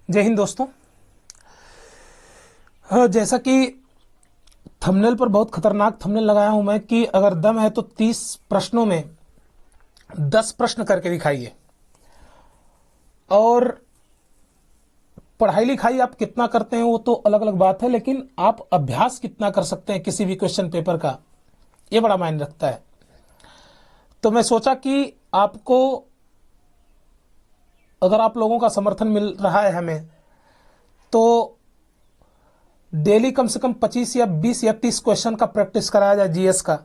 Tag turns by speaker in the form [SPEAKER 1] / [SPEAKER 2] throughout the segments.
[SPEAKER 1] जय हिंद दोस्तों। जैसा कि थंबनेल पर बहुत खतरनाक थंबनेल लगाया हूं मैं कि अगर दम है तो 30 प्रश्नों में 10 प्रश्न करके दिखाइए। और पढ़ाई लिखाई आप कितना करते हैं वो तो अलग अलग बात है, लेकिन आप अभ्यास कितना कर सकते हैं किसी भी क्वेश्चन पेपर का, ये बड़ा मायने रखता है। तो मैं सोचा कि आपको, अगर आप लोगों का समर्थन मिल रहा है हमें, तो डेली कम से कम 25 या 20 या 30 क्वेश्चन का प्रैक्टिस कराया जाए जीएस का।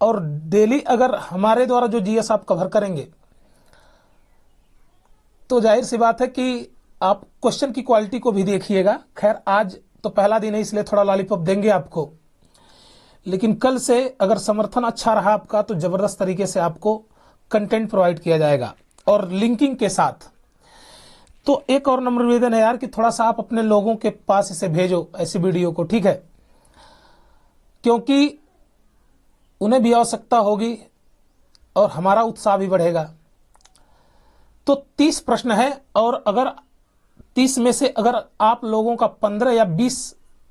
[SPEAKER 1] और डेली अगर हमारे द्वारा जो जीएस आप कवर करेंगे तो जाहिर सी बात है कि आप क्वेश्चन की क्वालिटी को भी देखिएगा। खैर आज तो पहला दिन है इसलिए थोड़ा लॉलीपॉप देंगे आपको, लेकिन कल से अगर समर्थन अच्छा रहा आपका तो जबरदस्त तरीके से आपको कंटेंट प्रोवाइड किया जाएगा और लिंकिंग के साथ। तो एक और नम्र निवेदन है यार कि थोड़ा सा आप अपने लोगों के पास इसे भेजो, ऐसी वीडियो को, ठीक है, क्योंकि उन्हें भी आवश्यकता होगी और हमारा उत्साह भी बढ़ेगा। तो 30 प्रश्न है और अगर 30 में से अगर आप लोगों का 15 या 20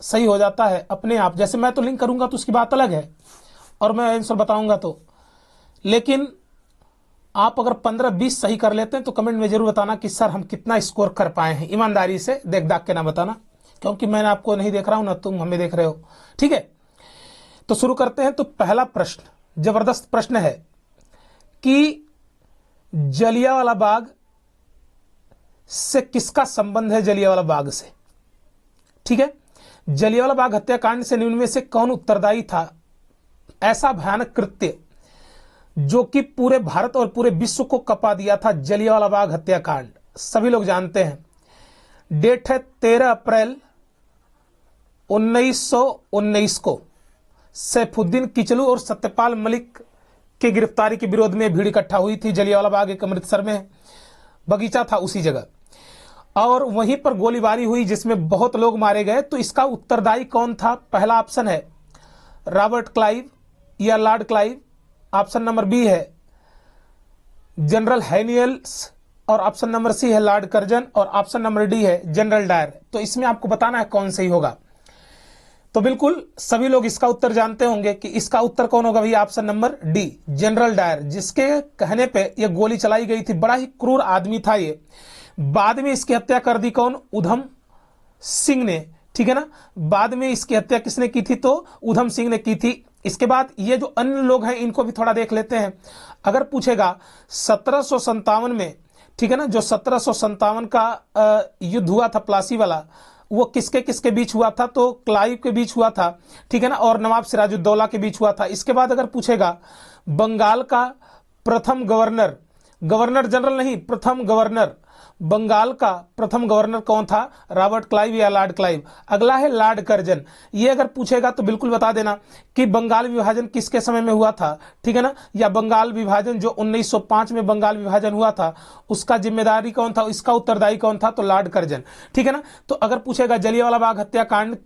[SPEAKER 1] सही हो जाता है अपने आप, जैसे मैं तो लिंक करूंगा तो उसकी बात अलग है और मैं आंसर बताऊंगा तो, लेकिन आप अगर 15-20 सही कर लेते हैं तो कमेंट में जरूर बताना कि सर हम कितना स्कोर कर पाए हैं। ईमानदारी से देख दाग के ना बताना, क्योंकि मैं आपको नहीं देख रहा हूं ना तुम हमें देख रहे हो, ठीक है। तो शुरू करते हैं। तो पहला प्रश्न जबरदस्त प्रश्न है कि जलियांवाला बाग से किसका संबंध है जलियांवाला बाग से, ठीक है। जलियांवाला बाग हत्याकांड से निम्न में से कौन उत्तरदायी था? ऐसा भयानक कृत्य जो कि पूरे भारत और पूरे विश्व को कपा दिया था, जलियांवाला बाग हत्याकांड, सभी लोग जानते हैं। डेट है 13 अप्रैल 1919 को सैफुद्दीन किचलू और सत्यपाल मलिक की गिरफ्तारी के विरोध में भीड़ इकट्ठा हुई थी। जलियांवाला बाग एक अमृतसर में बगीचा था उसी जगह, और वहीं पर गोलीबारी हुई जिसमें बहुत लोग मारे गए। तो इसका उत्तरदायी कौन था? पहला ऑप्शन है रॉबर्ट क्लाइव या Lord Clive, option number B है जनरल हैनियल्स, और ऑप्शन नंबर सी है लॉर्ड कर्जन, और ऑप्शन नंबर डी है जनरल डायर। तो इसमें आपको बताना है कौन सही होगा। तो बिल्कुल सभी लोग इसका उत्तर जानते होंगे कि इसका उत्तर कौन होगा भैया, option number D General Dyer, जिसके कहने पे यह गोली चलाई गई थी। बड़ा ही क्रूर आदमी था ये। बाद में इसकी हत्या कर दी कौन? उधम सिंह ने, ठीक है ना। बाद में इसकी हत्या किसने की थी? तो उधम सिंह ने की थी। इसके बाद ये जो अन्य लोग हैं इनको भी थोड़ा देख लेते हैं। अगर पूछेगा 1757 में, ठीक है ना, जो 1757 का युद्ध हुआ था प्लासी वाला, वो किसके किसके बीच हुआ था? तो क्लाइव के बीच हुआ था, ठीक है ना, और नवाब सिराजुद्दौला के बीच हुआ था। इसके बाद अगर पूछेगा बंगाल का प्रथम गवर्नर, गवर्नर जनरल नहीं, प्रथम गवर्नर, बंगाल का प्रथम गवर्नर कौन था? रॉबर्ट क्लाइव या लॉर्ड क्लाइव। अगला है लॉर्ड कर्जन। ये अगर पूछेगा तो बिल्कुल बता देना कि बंगाल विभाजन किसके समय में हुआ था, ठीक है ना, या बंगाल विभाजन जो 1905 में बंगाल विभाजन हुआ था उसका जिम्मेदारी कौन था, इसका उत्तरदायी कौन था? तो लॉर्ड कर्जन, ठीक है ना। तो अगर पूछेगा जलियांवाला बाग हत्याकांड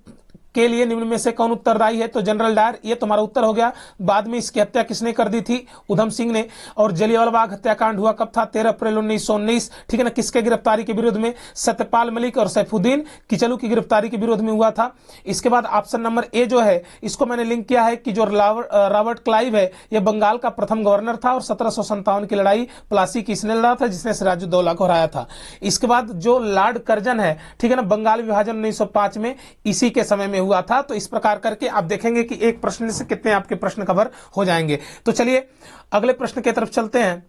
[SPEAKER 1] के लिए निम्न में से कौन उत्तरदायी है? तो जनरल डायर, ये तुम्हारा उत्तर हो गया। बाद में इसकी हत्या किसने कर दी थी? उधम सिंह ने। और जलियांवाला बाग हत्याकांड हुआ कब था? 13 अप्रैल 1919, ठीक है ना। किसके गिरफ्तारी के विरोध में? सत्यपाल मलिक और सैफुद्दीन किचलू की गिरफ्तारी के विरोध में हुआ था। इसके बाद ऑप्शन नंबर ए जो है इसको मैंने लिंक किया है कि जो रॉबर्ट क्लाइव है यह बंगाल का प्रथम गवर्नर था और 1757 की लड़ाई प्लासी की इसने लड़ा था जिसने सिराजुद्दौला को हराया था। इसके बाद जो लॉर्ड कर्जन है, ठीक है ना, बंगाल विभाजन 1905 में इसी के समय में हुआ था। तो इस प्रकार करके आप देखेंगे कि एक प्रश्न से कितने आपके प्रश्न कवर हो जाएंगे। तो चलिए अगले प्रश्न की तरफ चलते हैं।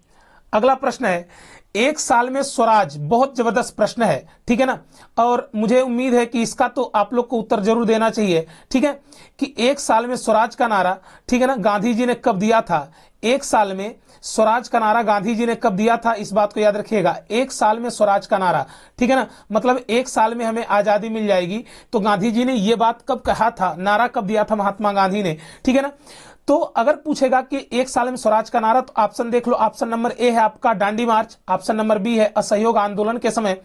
[SPEAKER 1] अगला प्रश्न है एक साल में स्वराज, बहुत जबरदस्त प्रश्न है, ठीक है ना, और मुझे उम्मीद है कि इसका तो आप लोग को उत्तर जरूर देना चाहिए, ठीक है, कि एक साल में स्वराज का नारा, ठीक है ना, गांधी जी ने कब दिया था? एक साल में स्वराज का नारा गांधी जी ने कब दिया था? इस बात को याद रखिएगा, एक साल में स्वराज का नारा, ठीक है ना, मतलब एक साल में हमें आजादी मिल जाएगी। तो गांधी जी ने यह बात कब कहा था, नारा कब दिया था महात्मा गांधी ने, ठीक है ना। तो अगर पूछेगा कि एक साल में स्वराज का नारा, तो ऑप्शन देख लो। ऑप्शन नंबर ए है आपका दांडी मार्च, ऑप्शन नंबर बी है असहयोग आंदोलन के समय,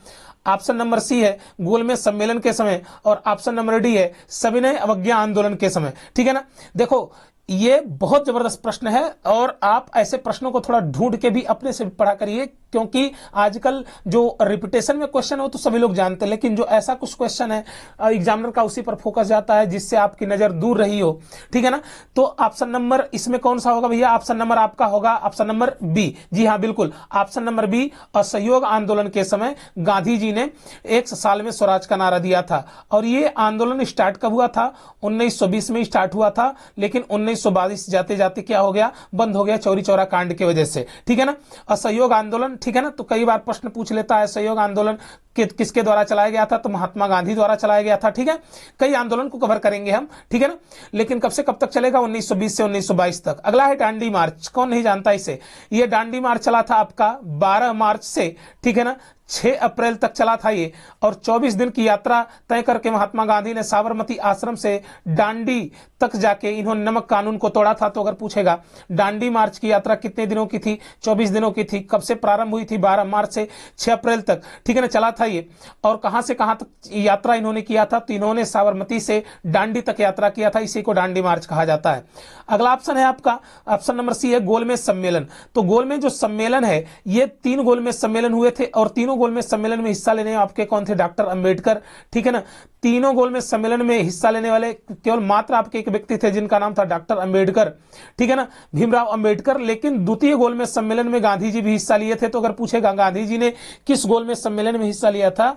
[SPEAKER 1] ऑप्शन नंबर सी है गोलमेज सम्मेलन के समय, और ऑप्शन नंबर डी है सविनय अवज्ञा आंदोलन के समय, ठीक है ना। देखो ये बहुत जबरदस्त प्रश्न है और आप ऐसे प्रश्नों को थोड़ा ढूंढ के भी अपने से पढ़ा करिए क्योंकि आजकल जो रिपीटेशन में क्वेश्चन हो तो सभी लोग जानते हैं, लेकिन जो ऐसा कुछ क्वेश्चन है एग्जामिनर का उसी पर फोकस जाता है जिससे आपकी नजर दूर रही हो, ठीक है ना। तो ऑप्शन नंबर इसमें कौन सा होगा भैया? ऑप्शन नंबर आपका होगा ऑप्शन नंबर बी। जी हाँ बिल्कुल, ऑप्शन नंबर बी। असहयोग आंदोलन के समय गांधी जी ने 1 साल में स्वराज का नारा दिया था। और ये आंदोलन स्टार्ट कब हुआ था? 1920 में स्टार्ट हुआ था, लेकिन 1922 जाते जाते क्या हो गया? बंद हो गया चौरी चौरा कांड की वजह से, ठीक है ना। असहयोग आंदोलन, ठीक है ना। तो कई बार प्रश्न पूछ लेता है असहयोग आंदोलन किसके द्वारा चलाया गया था? तो महात्मा गांधी द्वारा चलाया गया था, ठीक है। कई आंदोलन को कवर करेंगे हम, ठीक है ना। लेकिन कब से कब तक चलेगा? 1920 से 1922 तक। अगला है डांडी मार्च। कौन नहीं जानता इसे? ये डांडी मार्च चला था आपका 12 मार्च से, ठीक है ना, 6 अप्रैल तक चला था ये। और 24 दिन की यात्रा तय करके महात्मा गांधी ने साबरमती आश्रम से डांडी तक जाके इन्होंने नमक कानून को तोड़ा था। तो अगर पूछेगा डांडी मार्च की यात्रा कितने दिनों की थी? 24 दिनों की थी। कब से प्रारंभ हुई थी? 12 मार्च से 6 अप्रैल तक, ठीक है ना, चला था ये। और कहां से कहां तक यात्रा इन्होंने किया था? तो इन्होंने साबरमती से डांडी तक यात्रा किया था, इसी को डांडी मार्च कहा जाता है। अगला ऑप्शन है आपका ऑप्शन नंबर सी है गोलमेज सम्मेलन। तो गोलमेज जो सम्मेलन है, ये 3 गोलमेज सम्मेलन हुए थे और तीनों गोलमेज सम्मेलन में हिस्सा लेने आपके कौन थे? डॉक्टर अंबेडकर, ठीक है ना। तीनों गोलमेज सम्मेलन में हिस्सा लेने वाले केवल मात्र आपके एक व्यक्ति थे जिनका नाम था डॉक्टर अंबेडकर, ठीक है ना, भीमराव अंबेडकर। लेकिन द्वितीय गोलमेज सम्मेलन में गांधी जी भी हिस्सा लिए थे। तो अगर पूछेगा गांधी जी ने किस गोलमेज सम्मेलन में हिस्सा लिया था?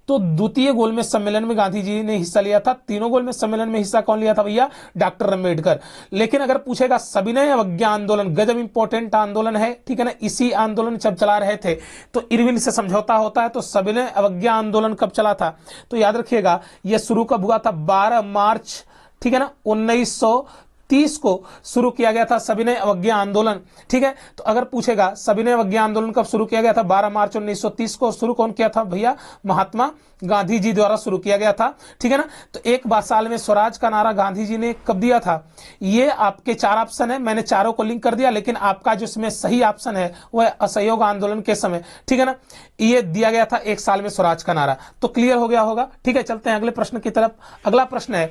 [SPEAKER 1] तो द्वितीय गोलमेज सम्मेलन में गांधी जी ने हिस्सा लिया था। तीनों गोलमेज सम्मेलन में हिस्सा कौन लिया था भैया? डॉक्टर अंबेडकर। लेकिन अगर पूछेगा सविनय अवज्ञा आंदोलन, गजब इंपॉर्टेंट आंदोलन है, ठीक है ना। इसी आंदोलन जब चला रहे थे तो इरविन से समझौता होता है। तो सविनय अवज्ञा आंदोलन कब चला था? तो याद रखिएगा यह शुरू कब हुआ था? 12 मार्च, ठीक है ना, 1930 को शुरू किया गया था सविनय अवज्ञा आंदोलन, ठीक है। तो अगर पूछेगा सविनय अवज्ञा आंदोलन कब शुरू किया गया था? 12 मार्च 1930 को। शुरू कौन किया था भैया? महात्मा गांधी जी द्वारा शुरू किया गया था, ठीक है ना। तो एक साल में स्वराज का नारा गांधी जी ने कब दिया था? ये आपके 4 ऑप्शन है, मैंने चारों को लिंक कर दिया, लेकिन आपका जो इसमें सही ऑप्शन है वह असहयोग आंदोलन के समय, ठीक है ना, ये दिया गया था 1 साल में स्वराज का नारा। तो क्लियर हो गया होगा, ठीक है। चलते हैं अगले प्रश्न की तरफ। अगला प्रश्न है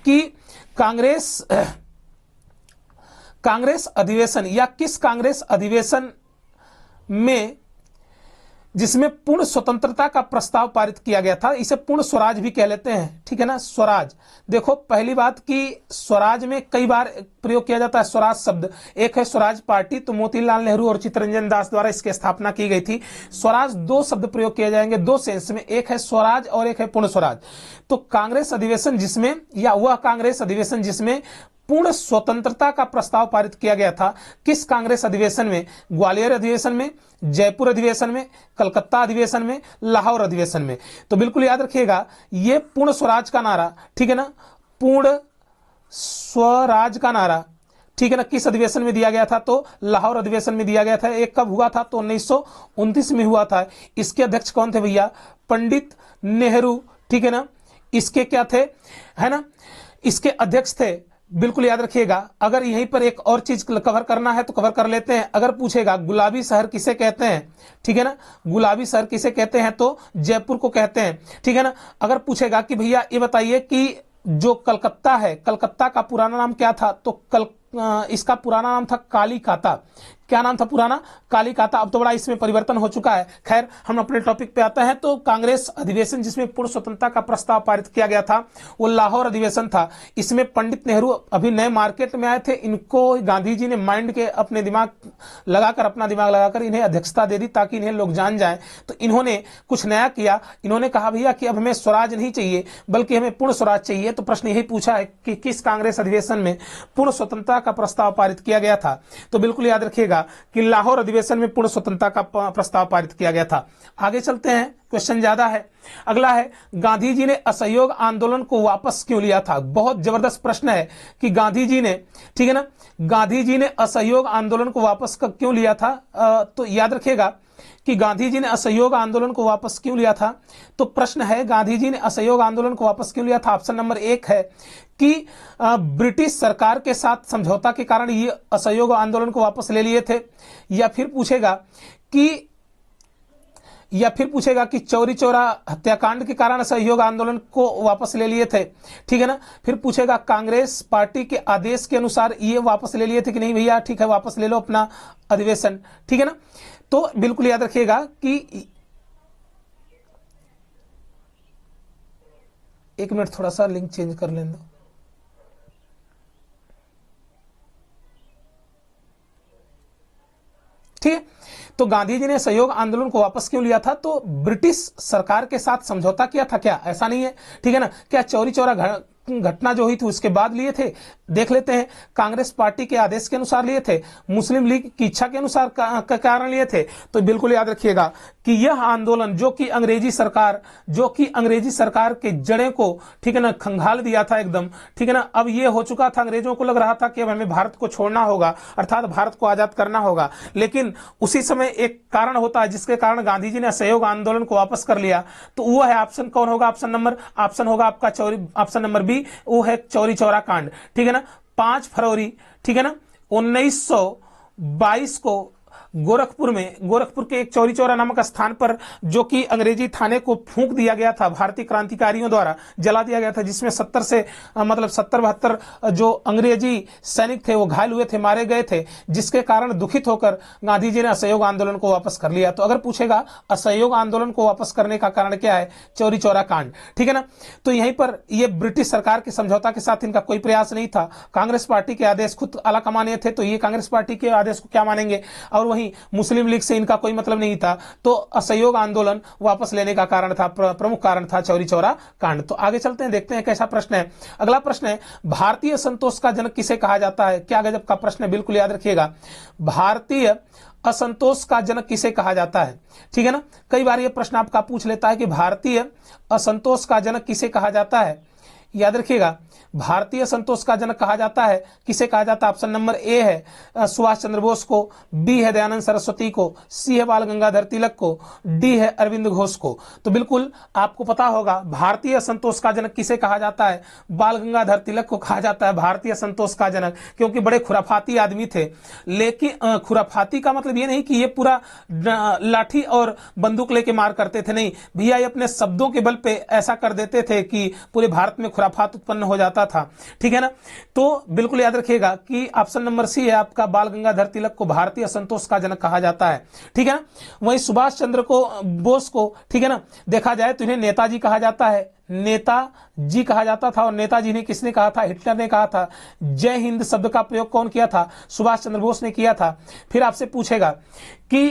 [SPEAKER 1] कि कांग्रेस अधिवेशन या किस कांग्रेस अधिवेशन में जिसमें पूर्ण स्वतंत्रता का प्रस्ताव पारित किया गया था? इसे पूर्ण स्वराज भी कह लेते हैं, ठीक है ना, स्वराज। देखो पहली बात कि स्वराज में कई बार प्रयोग किया जाता है स्वराज शब्द। एक है स्वराज पार्टी, तो मोतीलाल नेहरू और चित्तरंजन दास द्वारा इसकी स्थापना की गई थी। स्वराज 2 शब्द प्रयोग किए जाएंगे 2 सेंस में, एक है स्वराज और एक है पूर्ण स्वराज। तो कांग्रेस अधिवेशन जिसमें, या वह कांग्रेस अधिवेशन जिसमें पूर्ण स्वतंत्रता का प्रस्ताव पारित किया गया था, किस कांग्रेस अधिवेशन में? ग्वालियर अधिवेशन में, जयपुर अधिवेशन में, कलकत्ता अधिवेशन में, लाहौर अधिवेशन में। तो बिल्कुल याद रखिएगा ये पूर्ण स्वराज का नारा, ठीक है ना, पूर्ण स्वराज का नारा, ठीक है ना, किस अधिवेशन में दिया गया था? तो लाहौर अधिवेशन में दिया गया था। एक कब हुआ था? तो 1929 में हुआ था। इसके अध्यक्ष कौन थे भैया? पंडित नेहरू, ठीक है ना। इसके क्या थे, है ना, इसके अध्यक्ष थे। बिल्कुल याद रखिएगा। अगर यहीं पर एक और चीज कवर करना है तो कवर कर लेते हैं। अगर पूछेगा गुलाबी शहर किसे कहते हैं, ठीक है ना, गुलाबी शहर किसे कहते हैं? तो जयपुर को कहते हैं, ठीक है ना। अगर पूछेगा कि भैया ये बताइए कि जो कलकत्ता है, कलकत्ता का पुराना नाम क्या था? तो इसका पुराना नाम था कालीकाता। क्या नाम था पुराना? कालीकाता। अब तो बड़ा इसमें परिवर्तन हो चुका है। खैर हम अपने टॉपिक पे आते हैं। तो कांग्रेस अधिवेशन जिसमें पूर्ण स्वतंत्रता का प्रस्ताव पारित किया गया था वो लाहौर अधिवेशन था। इसमें पंडित नेहरू अभी नए मार्केट में आए थे, इनको गांधी जी ने माइंड के अपने दिमाग लगाकर इन्हें अध्यक्षता दे दी ताकि इन्हें लोग जान जाए। तो इन्होंने कुछ नया किया। इन्होंने कहा भैया कि अब हमें स्वराज नहीं चाहिए बल्कि हमें पूर्ण स्वराज चाहिए। तो प्रश्न यही पूछा है कि किस कांग्रेस अधिवेशन में पूर्ण स्वतंत्रता का प्रस्ताव पारित किया गया था? तो बिल्कुल याद रखिएगा कि लाहौर अधिवेशन में पूर्ण स्वतंत्रता का प्रस्ताव पारित किया गया था। आगे चलते हैं, क्वेश्चन ज्यादा है। अगला है गांधी जी ने असहयोग आंदोलन को वापस क्यों लिया था? बहुत जबरदस्त प्रश्न है कि गांधी जी ने, ठीक है ना, गांधी जी ने असहयोग आंदोलन को वापस क्यों लिया था? तो याद रखिएगा कि गांधी जी ने असहयोग आंदोलन को वापस क्यों लिया था। तो प्रश्न है गांधी जी ने असहयोग आंदोलन को वापस क्यों लिया था? ऑप्शन नंबर 1 है कि ब्रिटिश सरकार के साथ समझौता के कारण ये असहयोग आंदोलन को वापस ले लिए थे, या फिर पूछेगा कि चौरी चौरा हत्याकांड के कारण असहयोग आंदोलन को वापस ले लिए थे, ठीक है ना। फिर पूछेगा कांग्रेस पार्टी के आदेश के अनुसार ये वापस ले लिए थे कि नहीं भैया, ठीक है वापस ले लो अपना अधिवेशन, ठीक है ना। तो बिल्कुल याद रखिएगा कि एक मिनट, थोड़ा सा लिंक चेंज कर लें दो। ठीक है, तो गांधी जी ने असहयोग आंदोलन को वापस क्यों लिया था? तो ब्रिटिश सरकार के साथ समझौता किया था क्या? ऐसा नहीं है, ठीक है ना। क्या चौरी चौरा घटना जो हुई थी उसके बाद लिए थे? देख लेते हैं। कांग्रेस पार्टी के आदेश के अनुसार लिए थे, मुस्लिम लीग की इच्छा के अनुसार का कारण लिए थे? तो बिल्कुल याद रखिएगा कि यह आंदोलन जो कि अंग्रेजी सरकार के जड़ें को, ठीक है ना, खंगाल दिया था एकदम, ठीक है ना। अब यह हो चुका था, अंग्रेजों को लग रहा था कि अब हमें भारत को छोड़ना होगा, अर्थात भारत को आजाद करना होगा। लेकिन उसी समय एक कारण होता है जिसके कारण गांधी जी ने असहयोग आंदोलन को वापस कर लिया। तो वो है ऑप्शन, कौन होगा? ऑप्शन होगा आपका ऑप्शन नंबर बी, वो है चौरी चौरा कांड, ठीक है ना। 5 फरवरी, ठीक है ना, 1922 को गोरखपुर के एक चौरी चौरा नामक स्थान पर, जो कि अंग्रेजी थाने को फूंक दिया गया था, भारतीय क्रांतिकारियों द्वारा जला दिया गया था, जिसमें 70-72 जो अंग्रेजी सैनिक थे वो घायल हुए थे, मारे गए थे, जिसके कारण दुखित होकर गांधी जी ने असहयोग आंदोलन को वापस कर लिया। तो अगर पूछेगा असहयोग आंदोलन को वापस करने का कारण क्या है? चौरी चौरा कांड, ठीक है ना। तो यहीं पर ये ब्रिटिश सरकार के समझौता के साथ इनका कोई प्रयास नहीं था। कांग्रेस पार्टी के आदेश खुद आला कमाने थे, तो ये कांग्रेस पार्टी के आदेश को क्या मानेंगे? और वहीं मुस्लिम लीग से इनका कोई मतलब नहीं था। तो असहयोग आंदोलन वापस लेने का कारण था, प्रमुख कारण था चौरी चौरा कांड। तो आगे चलते हैं, देखते हैं कैसा प्रश्न है। अगला प्रश्न है, भारतीय असंतोष का जनक किसे कहा जाता है? क्या गजब का प्रश्न है, बिल्कुल याद रखिएगा। भारतीय असंतोष का जनक किसे कहा जाता है? ठीक है ना। कई बार यह प्रश्न आपका पूछ लेता है कि भारतीय असंतोष का जनक किसे कहा जाता है। याद रखिएगा, भारतीय संतोष का जनक कहा जाता है, किसे कहा जाता है? ऑप्शन नंबर ए है सुभाष चंद्र बोस को, बी है दयानंद सरस्वती को, सी है बाल गंगाधर तिलक को, डी है अरविंद घोष को। तो बिल्कुल आपको पता होगा भारतीय संतोष का जनक किसे कहा जाता है? बाल गंगाधर तिलक को कहा जाता है भारतीय संतोष का जनक, क्योंकि बड़े खुराफाती आदमी थे। लेकिन खुराफाती का मतलब ये नहीं कि ये पूरा लाठी और बंदूक लेके मार करते थे, नहीं भैया, ये अपने शब्दों के बल पे ऐसा कर देते थे कि पूरे भारत में खुराफात उत्पन्न हो जाता था, ठीक है ना। तो बिल्कुल याद रखिएगा कि ऑप्शन नंबर सी है आपका, बाल गंगाधर तिलक को भारतीय असंतोष का जनक कहा जाता है, ठीक है ना। वहीं सुभाष चंद्र को बोस को, ठीक है ना, देखा जाए तो इन्हें नेताजी कहा जाता है, नेताजी कहा जाता था। और नेताजी ने किसने कहा था? हिटलर ने कहा था। जय हिंद शब्द का प्रयोग कौन किया था? सुभाष चंद्र बोस ने किया था। फिर आपसे पूछेगा कि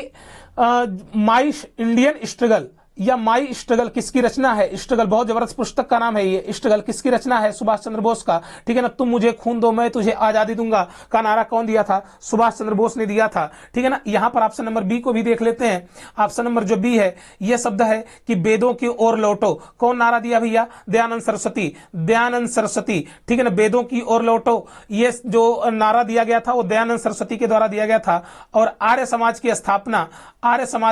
[SPEAKER 1] माई इंडियन स्ट्रगल या माई स्ट्रगल किसकी रचना है? स्ट्रगल बहुत जबरदस्त पुस्तक का नाम है ये। स्ट्रगल किसकी रचना है? सुभाष चंद्र बोस का, ठीक है ना। तुम मुझे खून दो मैं तुझे आजादी दूंगा का नारा कौन दिया था? सुभाष चंद्र बोस ने दिया था, ठीक है ना। यहां पर ऑप्शन नंबर बी को भी देख लेते हैं। ऑप्शन नंबर जो बी है, यह शब्द है कि वेदों की ओर लौटो, कौन नारा दिया भैया? दयानंद सरस्वती, दयानंद सरस्वती, ठीक है ना। वेदों की ओर लौटो, ये जो नारा दिया गया था वो दयानंद सरस्वती के द्वारा दिया गया था। और आर्य समाज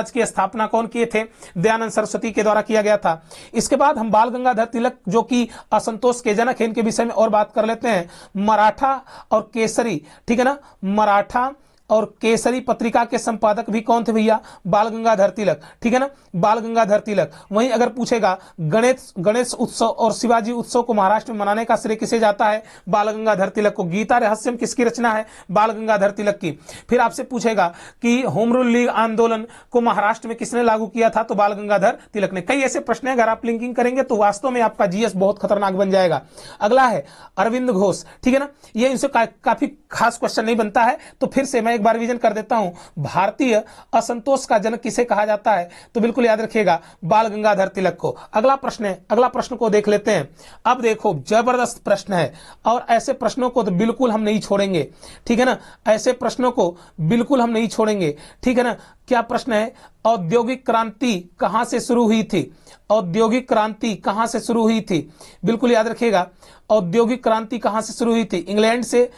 [SPEAKER 1] की स्थापना कौन किए थे? दयानंद सरस्वती के द्वारा किया गया था। इसके बाद हम बाल गंगाधर तिलक, जो कि असंतोष के जनक हैं, इनके विषय में और बात कर लेते हैं। मराठा और केसरी, ठीक है ना, मराठा और केसरी पत्रिका के संपादक भी कौन थे भैया? बाल गंगाधर तिलक, ठीक है ना, बाल गंगाधर तिलक। वहीं अगर पूछेगा गणेश उत्सव और शिवाजी उत्सव को महाराष्ट्र में मनाने का श्रेय किसे जाता है? बाल गंगाधर तिलक को। गीता रहस्यम किसकी रचना है? बाल गंगाधर तिलक की। फिर आपसे पूछेगा कि होम रूल लीग आंदोलन को महाराष्ट्र में किसने लागू किया था? तो बाल गंगाधर तिलक ने। कई ऐसे प्रश्न है, अगर आप लिंकिंग करेंगे तो वास्तव में आपका जीएस बहुत खतरनाक बन जाएगा। अगला है अरविंद घोष, ठीक है ना। ये इनसे काफी खास क्वेश्चन नहीं बनता है, तो फिर से मैं एक बार रिवीजन कर देता हूं। भारतीय असंतोष का जनक किसे कहा जाता है? तो बिल्कुल याद रखिएगा, बाल गंगाधर तिलक को। अगला प्रश्न है, अगला प्रश्न को देख लेते हैं। अब देखो जबरदस्त प्रश्न है, और ऐसे प्रश्नों को तो बिल्कुल हम नहीं छोड़ेंगे, ठीक है ना। ऐसे प्रश्नों को बिल्कुल हम नहीं छोड़ेंगे, ठीक है ना। क्या प्रश्न है? औद्योगिक क्रांति कहां से शुरू हुई थी? औद्योगिक क्रांति कहां से शुरू हुई थी? बिल्कुल याद रखिएगा, औद्योगिक क्रांति कहां से शुरू हुई थी? इंग्लैंड से,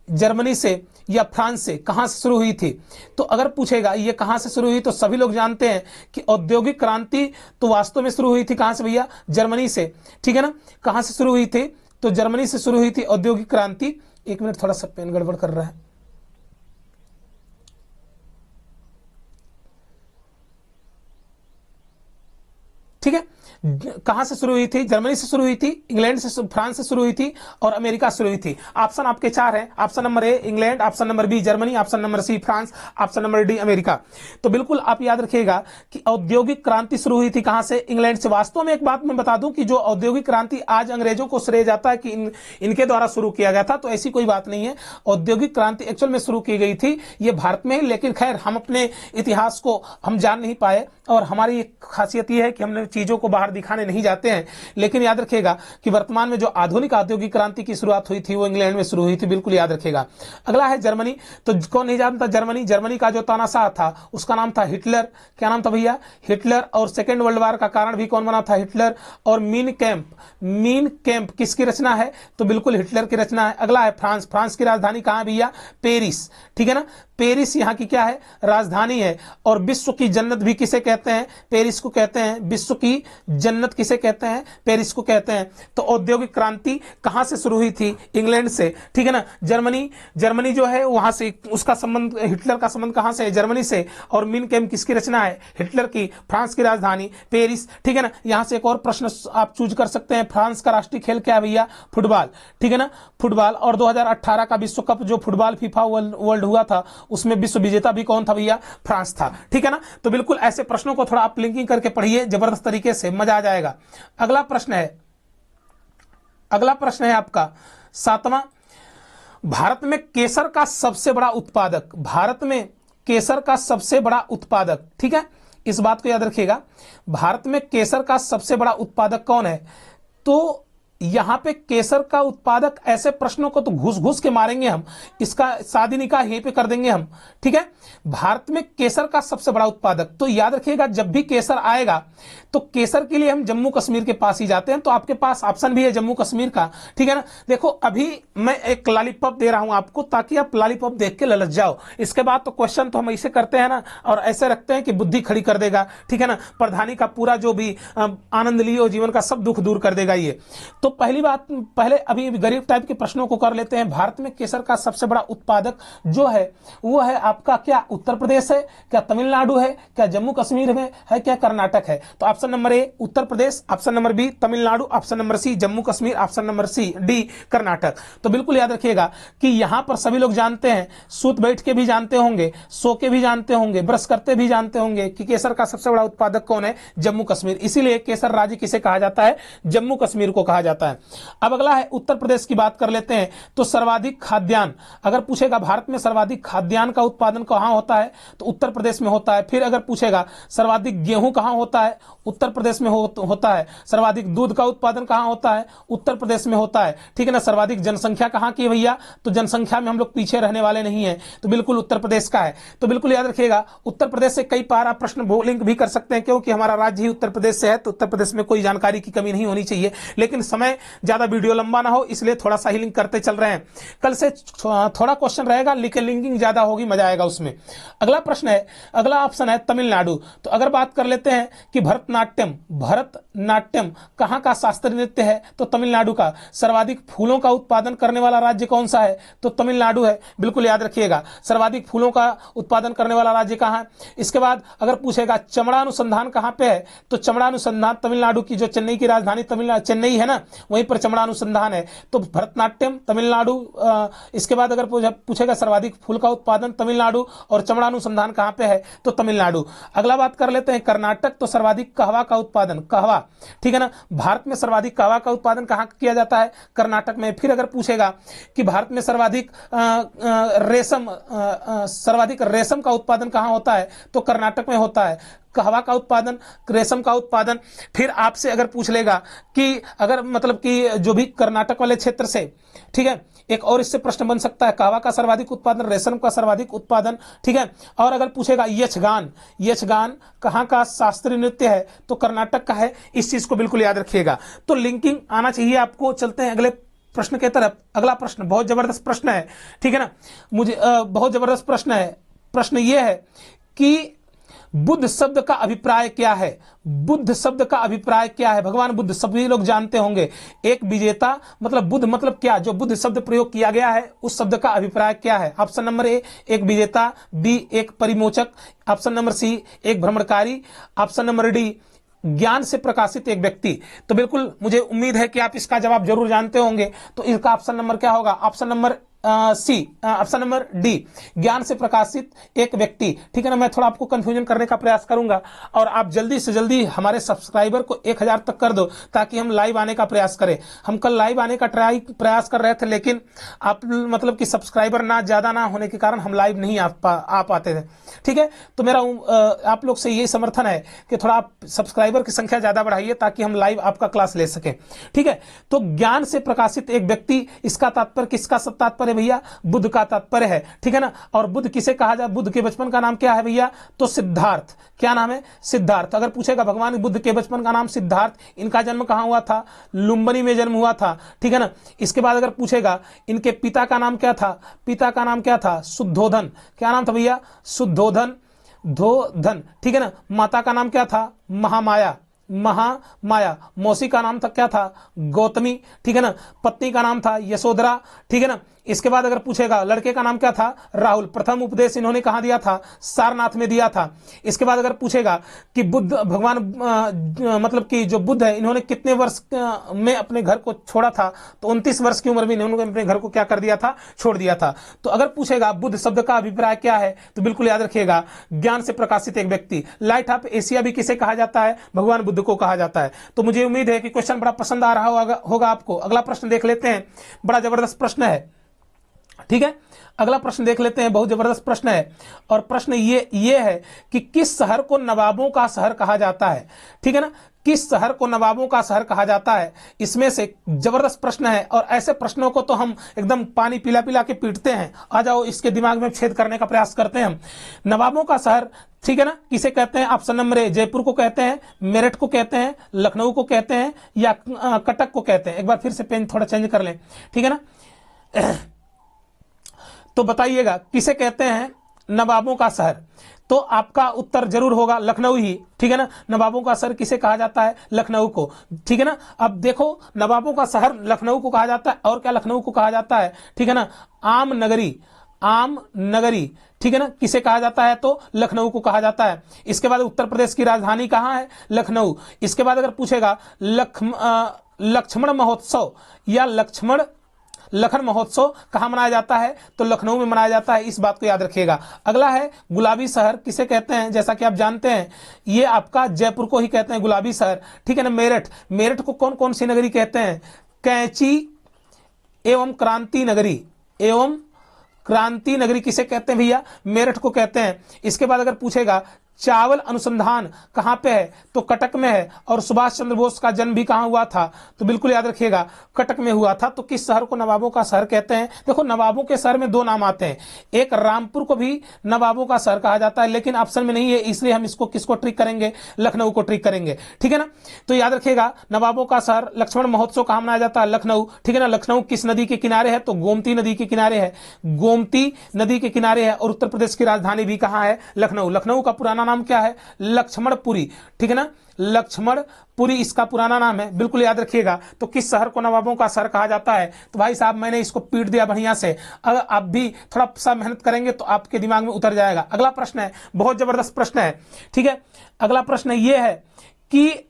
[SPEAKER 1] जर्मनी से या फ्रांस से? कहां से शुरू हुई थी? तो अगर पूछेगा ये कहां से शुरू हुई, तो सभी लोग जानते हैं कि औद्योगिक क्रांति तो वास्तव में शुरू हुई थी कहां से भैया? जर्मनी से, ठीक है ना। कहां से शुरू हुई थी? तो जर्मनी से शुरू हुई थी औद्योगिक क्रांति। एक मिनट, थोड़ा सा पेन गड़बड़ कर रहा है। ठीक है। कहां से शुरू हुई थी? जर्मनी से शुरू हुई थी, इंग्लैंड से, फ्रांस से शुरू हुई थी और अमेरिका से शुरू हुई थी। ऑप्शन आपके 4 हैं। Option number A England, option number B Germany, option number C France, option number D America. तो बिल्कुल आप याद रखिएगा कि औद्योगिक क्रांति शुरू हुई थी कहां से? इंग्लैंड से। वास्तव में एक बात मैं बता दूं कि जो औद्योगिक क्रांति आज अंग्रेजों को श्रेय जाता है कि इनके द्वारा शुरू किया गया था, तो ऐसी कोई बात नहीं है। औद्योगिक क्रांति एक्चुअल में शुरू की गई थी ये भारत में, लेकिन खैर हम अपने इतिहास को हम जान नहीं पाए और हमारी एक खासियत यह है कि हमने चीजों को बाहर दिखाने नहीं जाते हैं। लेकिन याद रखिएगा कि वर्तमान में जो आधुनिक औद्योगिक क्रांति की शुरुआत हुई थी वो इंग्लैंड में शुरू हुई थी, बिल्कुल याद रखिएगा। अगला है जर्मनी। तो कौन नहीं जानता जर्मनी? जर्मनी का जो तानाशाह था उसका नाम था हिटलर। क्या नाम था भैया? हिटलर। और सेकेंड वर्ल्ड वॉर का कारण भी कौन बना था? हिटलर। और मीन कैंप किसकी रचना है? तो बिल्कुल हिटलर की रचना है। अगला है फ्रांस। फ्रांस की राजधानी कहां है भैया? पेरिस। ठीक है ना, पेरिस यहाँ की क्या है? राजधानी है। और विश्व की जन्नत भी किसे कहते हैं? पेरिस को कहते हैं। विश्व की जन्नत किसे कहते हैं? पेरिस को कहते हैं। तो औद्योगिक क्रांति कहां से शुरू हुई थी? इंग्लैंड से। ठीक है ना, जर्मनी जो है वहां से, उसका संबंध, हिटलर का संबंध कहां से है? जर्मनी से। और मीन कैंप किसकी रचना है? हिटलर की। फ्रांस की राजधानी पेरिस। ठीक है ना, यहां से एक और प्रश्न आप चूज कर सकते हैं। फ्रांस का राष्ट्रीय खेल क्या है भैया? फुटबॉल। ठीक है ना, फुटबॉल। और 2018 का विश्व कप जो फुटबॉल फीफा वर्ल्ड हुआ था उसमें विश्व विजेता भी कौन था भैया? फ्रांस था। ठीक है ना, तो बिल्कुल ऐसे प्रश्नों को थोड़ा आप लिंकिंग करके पढ़िए, जबरदस्त तरीके से मजा आ जाएगा। अगला प्रश्न है आपका 7वां। भारत में केसर का सबसे बड़ा उत्पादक, भारत में केसर का सबसे बड़ा उत्पादक, ठीक है, इस बात को याद रखिएगा। भारत में केसर का सबसे बड़ा उत्पादक कौन है? तो यहां पे केसर का उत्पादक, ऐसे प्रश्नों को तो घुस के मारेंगे हम, इसका शादी निकाह यहीं पे कर देंगे हम। ठीक है, भारत में केसर का सबसे बड़ा उत्पादक, तो याद रखिएगा जब भी केसर आएगा तो केसर के लिए हम जम्मू कश्मीर के पास ही जाते हैं। तो आपके पास ऑप्शन भी है जम्मू कश्मीर का। ठीक है ना, देखो अभी मैं एक लॉलीपॉप दे रहा हूं आपको ताकि आप लॉलीपॉप देख के ललच जाओ। इसके बाद तो क्वेश्चन तो हम ऐसे करते हैं ना, और ऐसे रखते हैं कि बुद्धि खड़ी कर देगा। ठीक है ना, प्रधानी का पूरा जो भी आनंद लियो जीवन का सब दुख दूर कर देगा ये। तो पहली बात, पहले अभी गरीब टाइप के प्रश्नों को कर लेते हैं। भारत में केसर का सबसे बड़ा उत्पादक जो है वो है आपका क्या? उत्तर प्रदेश है क्या? तमिलनाडु है क्या? जम्मू कश्मीर में है क्या? कर्नाटक है? तो option number A Uttar Pradesh, option number B Tamil Nadu, option number C Jammu Kashmir, option number C D Karnataka. तो बिल्कुल याद रखिएगा कि यहां पर सभी लोग जानते हैं, सूत बैठ के भी जानते होंगे, सो के भी जानते होंगे, ब्रश करते भी जानते होंगे कि केसर का सबसे बड़ा उत्पादक कौन है? जम्मू कश्मीर। इसीलिए केसर राज्य किसे कहा जाता है? जम्मू कश्मीर को कहा जाता है। अब अगला है उत्तर प्रदेश की बात कर लेते हैं। तो सर्वाधिक खाद्यान्न, अगर पूछेगा भारत में सर्वाधिक खाद्यान्न का उत्पादन कहां होता है? तो उत्तर प्रदेश में होता है। फिर अगर पूछेगा सर्वाधिक गेहूं कहां होता है? उत्तर प्रदेश में होता है। सर्वाधिक दूध का उत्पादन कहां होता है? उत्तर प्रदेश में होता है। ठीक है ना, सर्वाधिक जनसंख्या कहां की है भैया? तो जनसंख्या में हम लोग पीछे रहने वाले नहीं है, तो बिल्कुल उत्तर प्रदेश का है। तो बिल्कुल याद रखिएगा उत्तर प्रदेश से कई बार आप प्रश्न लिंक भी कर सकते हैं, क्योंकि हमारा राज्य ही उत्तर प्रदेश से है, तो उत्तर प्रदेश में कोई जानकारी की कमी नहीं होनी चाहिए। लेकिन समय ज्यादा वीडियो लंबा ना हो इसलिए थोड़ा सा ही लिंक करते चल रहे हैं। कल से थोड़ा क्वेश्चन रहेगा, लिंकिंग ज्यादा होगी, मजा आएगा उसमें। अगला प्रश्न है, अगला ऑप्शन है तमिलनाडु। तो अगर बात कर लेते हैं कि भरतनाट्यम कहां का शास्त्रीय नृत्य है? तो तमिलनाडु का। सर्वाधिक फूलों का उत्पादन करने वाला राज्य कौन सा है? तो तमिलनाडु है। बिल्कुल याद रखिएगा सर्वाधिक फूलों का उत्पादन करने वाला राज्य कहां है। इसके बाद अगर पूछेगा चमड़ा अनुसंधान कहां पे है? तो चमड़ा अनुसंधान तमिलनाडु की, जो चेन्नई की राजधानी चेन्नई है ना, वहीं पर चमड़ा अनुसंधान है। तो भरतनाट्यम तमिलनाडु। इसके बाद अगर पूछेगा सर्वाधिक फूल का उत्पादन तमिलनाडु और चमड़ा अनुसंधान कहां पे है? तो तमिलनाडु। अगला बात कर लेते हैं कर्नाटक। तो सर्वाधिक कहवा का उत्पादन, कहवा, ठीक है ना, भारत में सर्वाधिक कहवा का उत्पादन कहां किया जाता है? कर्नाटक में। फिर अगर पूछेगा कि भारत में सर्वाधिक रेशम का उत्पादन कहां होता है? तो कर्नाटक में होता है कहवा का उत्पादन, रेशम का उत्पादन। फिर आपसे अगर पूछ लेगा कि अगर मतलब कि जो भी कर्नाटक वाले क्षेत्र से, ठीक है, एक और इससे प्रश्न बन सकता है, कहवा का सर्वाधिक उत्पादन, रेशम का सर्वाधिक उत्पादन, ठीक है। और अगर पूछेगा यक्षगान कहाँ का शास्त्रीय नृत्य है? तो कर्नाटक का है। इस चीज को बिल्कुल याद रखिएगा। तो लिंकिंग आना चाहिए आपको। चलते हैं अगले प्रश्न के तरफ। अगला प्रश्न बहुत जबरदस्त प्रश्न है, ठीक है ना, बहुत जबरदस्त प्रश्न है। प्रश्न यह है कि बुद्ध शब्द का अभिप्राय क्या है? बुद्ध शब्द का अभिप्राय क्या है? भगवान बुद्ध सभी लोग जानते होंगे। एक विजेता मतलब बुद्ध मतलब क्या? जो बुद्ध शब्द प्रयोग किया गया है उस शब्द का अभिप्राय क्या है? ऑप्शन नंबर ए एक विजेता, बी एक परिमोचक, ऑप्शन नंबर सी एक भ्रमणकारी, ऑप्शन नंबर डी ज्ञान से प्रकाशित एक व्यक्ति। तो बिल्कुल मुझे उम्मीद है कि आप इसका जवाब जरूर जानते होंगे। तो इसका ऑप्शन नंबर क्या होगा? Option number C, option number D, ज्ञान से प्रकाशित एक व्यक्ति। ठीक है ना, मैं थोड़ा आपको कंफ्यूजन करने का प्रयास करूंगा और आप जल्दी से जल्दी हमारे सब्सक्राइबर को 1000 तक कर दो ताकि हम लाइव आने का प्रयास करें। हम कल लाइव आने का प्रयास कर रहे थे, लेकिन आप मतलब कि सब्सक्राइबर ना ज्यादा ना होने के कारण हम लाइव नहीं आ पाते थे। ठीक है, तो मेरा आप लोग से यही समर्थन है कि थोड़ा आप सब्सक्राइबर की संख्या ज्यादा बढ़ाइए ताकि हम लाइव आपका क्लास ले सके। ठीक है, तो ज्ञान से प्रकाशित एक व्यक्ति, इसका तात्पर्य किसका तात्पर्य भैया? बुद्ध का तात्पर्य है। ठीक है ना, और बुद्ध किसे कहा जाए? बुद्ध के बचपन का नाम क्या है भैया? तो सिद्धार्थ। क्या नाम है? सिद्धार्थ। अगर पूछेगा भगवान बुद्ध के बचपन का नाम सिद्धार्थ, इनका जन्म कहां हुआ था? लुम्बिनी में जन्म हुआ था। ठीक है ना, इसके बाद अगर पूछेगा इनके पिता का नाम क्या था? पिता का नाम क्या था? शुद्धोधन। क्या नाम था भैया? शुद्धोधन धोधन। ठीक है ना, माता का नाम क्या था? महामाया। महामाया। मौसी का नाम था क्या था? गौतमी। ठीक है ना, पत्नी का नाम था यशोधरा। ठीक है ना, इसके बाद अगर पूछेगा लड़के का नाम क्या था? राहुल। प्रथम उपदेश इन्होंने कहां दिया था? सारनाथ में दिया था। इसके बाद अगर पूछेगा कि बुद्ध भगवान मतलब कि जो बुद्ध है, इन्होंने कितने वर्ष में अपने घर को छोड़ा था? तो 29 वर्ष की उम्र में इन्होंने अपने घर को क्या कर दिया था? छोड़ दिया था। तो अगर पूछेगा बुद्ध शब्द का अभिप्राय क्या है, तो बिल्कुल याद रखिएगा, ज्ञान से प्रकाशित एक व्यक्ति। लाइट ऑफ एशिया भी किसे कहा जाता है? भगवान बुद्ध को कहा जाता है। तो मुझे उम्मीद है कि क्वेश्चन बड़ा पसंद आ रहा होगा आपको। अगला प्रश्न देख लेते हैं, बड़ा जबरदस्त प्रश्न है। ठीक है, अगला प्रश्न देख लेते हैं, बहुत जबरदस्त प्रश्न है। और प्रश्न ये है कि किस शहर को नवाबों का शहर कहा जाता है? ठीक है ना, किस शहर को नवाबों का शहर कहा जाता है? इसमें से जबरदस्त प्रश्न है और ऐसे प्रश्नों को तो हम एकदम पानी पिला पिला के पीटते हैं। आ जाओ, इसके दिमाग में छेद करने का प्रयास करते हैं हम। नवाबों का शहर, ठीक है ना, किसे कहते हैं? ऑप्शन नंबर ए, जयपुर को कहते हैं, मेरठ को कहते हैं, लखनऊ को कहते हैं, या कटक को कहते हैं। एक बार फिर से पेन थोड़ा चेंज कर लें। ठीक है ना, तो बताइएगा किसे कहते हैं नवाबों का शहर? तो आपका उत्तर जरूर होगा लखनऊ ही। ठीक है ना, नवाबों का शहर किसे कहा जाता है? लखनऊ को। ठीक है ना, अब देखो, नवाबों का शहर लखनऊ को कहा जाता है। और क्या लखनऊ को कहा जाता है? ठीक है ना, आम नगरी। आम नगरी, ठीक है ना, किसे कहा जाता है? तो लखनऊ को कहा जाता है। इसके बाद उत्तर प्रदेश की राजधानी कहां है? लखनऊ। इसके बाद अगर पूछेगा लक्ष्मण महोत्सव या लखन महोत्सव कहां मनाया जाता है? तो लखनऊ में मनाया जाता है। इस बात को याद रखिएगा। अगला है गुलाबी शहर किसे कहते हैं? जैसा कि आप जानते हैं, ये आपका जयपुर को ही कहते हैं गुलाबी शहर। ठीक है ना, मेरठ। मेरठ को कौन कौन सी नगरी कहते हैं? कैंची एवं क्रांति नगरी। एवं क्रांति नगरी किसे कहते हैं भैया? मेरठ को कहते हैं। इसके बाद अगर पूछेगा चावल अनुसंधान कहां पे है? तो कटक में है। और सुभाष चंद्र बोस का जन्म भी कहां हुआ था? तो बिल्कुल याद रखिएगा, कटक में हुआ था। तो किस शहर को नवाबों का शहर कहते हैं? देखो, नवाबों के शहर में दो नाम आते हैं। एक रामपुर को भी नवाबों का शहर कहा जाता है, लेकिन ऑप्शन में नहीं है, इसलिए हम इसको किसको ट्रिक करेंगे? लखनऊ को ट्रिक करेंगे। ठीक है ना, तो याद रखिएगा, नवाबों का शहर लक्ष्मण महोत्सव कहां मनाया जाता है? लखनऊ। ठीक है ना, लखनऊ किस नदी के किनारे है? तो गोमती नदी के किनारे है। गोमती नदी के किनारे है। और उत्तर प्रदेश की राजधानी भी कहां है? लखनऊ। लखनऊ का पुराना नाम क्या है? लक्ष्मणपुरी। ठीक है ना, लक्ष्मणपुरी इसका पुराना नाम है। बिल्कुल याद रखिएगा। तो किस शहर को नवाबों का शहर कहा जाता है? तो भाई साहब, मैंने इसको पीट दिया बढ़िया से। अगर आप भी थोड़ा सा मेहनत करेंगे तो आपके दिमाग में उतर जाएगा। अगला प्रश्न है, बहुत जबरदस्त प्रश्न है। ठीक है, अगला प्रश्न ये है कि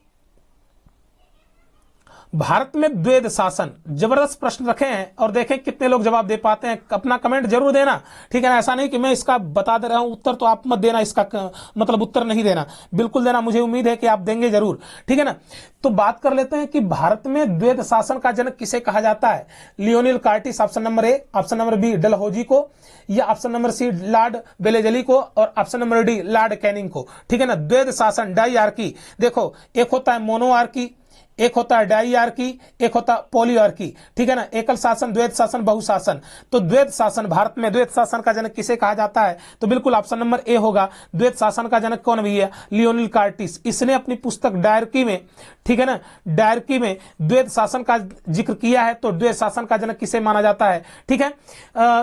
[SPEAKER 1] भारत में द्वैध शासन, जबरदस्त प्रश्न रखे हैं और देखें कितने लोग जवाब दे पाते हैं। अपना कमेंट जरूर देना। ठीक है ना, ऐसा नहीं कि मैं इसका बता दे रहा हूं उत्तर तो आप मत देना, इसका मतलब उत्तर नहीं देना, बिल्कुल देना। मुझे उम्मीद है कि आप देंगे जरूर। ठीक है ना, तो बात कर लेते हैं कि भारत में द्वैध शासन का जनक किसे कहा जाता है? लियोनिल कार्टिस, option number A. Option number B, Dalhousie को, या option number C, Lord Wellesley को, और option number D, Lord Canning को। ठीक है ना, द्वैध शासन, डाईआर्की। देखो, एक होता है मोनोआर्की, एक होता है डाईआर्की, एक होता है पॉलीआर्की। ठीक है ना, एकल शासन, द्वैध शासन, बहुशासन। तो द्वैध शासन, भारत में द्वैध शासन का जनक किसे कहा जाता है? तो बिल्कुल ऑप्शन नंबर ए होगा। द्वैध शासन का जनक कौन भैया? Lionel Curtis. इसने अपनी पुस्तक डायरकी में, ठीक है ना, डायरकी में द्वैध शासन का जिक्र किया है। तो द्वैध शासन का जनक किसे माना जाता है? ठीक है,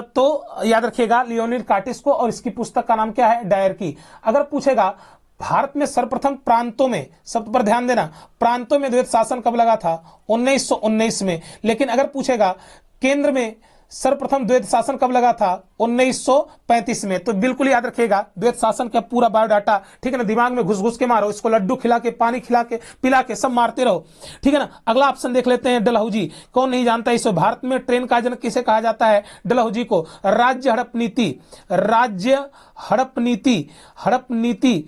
[SPEAKER 1] तो याद रखिएगा लियोनिल कार्टिस को, और इसकी पुस्तक का नाम क्या है? डायरकी। अगर पूछेगा भारत में सर्वप्रथम प्रांतों में, शब्द पर ध्यान देना, प्रांतों में द्वैध शासन कब लगा था? 1919 में। लेकिन अगर पूछेगा केंद्र में सर्वप्रथम द्वैत शासन कब लगा था? 1935 में। तो बिल्कुल याद रखिएगा द्वैत शासन का पूरा बायोडाटा, ठीक है ना, दिमाग में घुस घुस के मारो, इसको लड्डू खिला के, पानी खिला के, पिला के सब मारते रहो, ठीक है ना। अगला ऑप्शन देख लेते हैं, डलहौजी। कौन नहीं जानता इसे? भारत में ट्रेन का जनक किसे कहा जाता है? डलहौजी को। राज्य हड़प नीति, राज्य हड़प नीति, हड़प नीति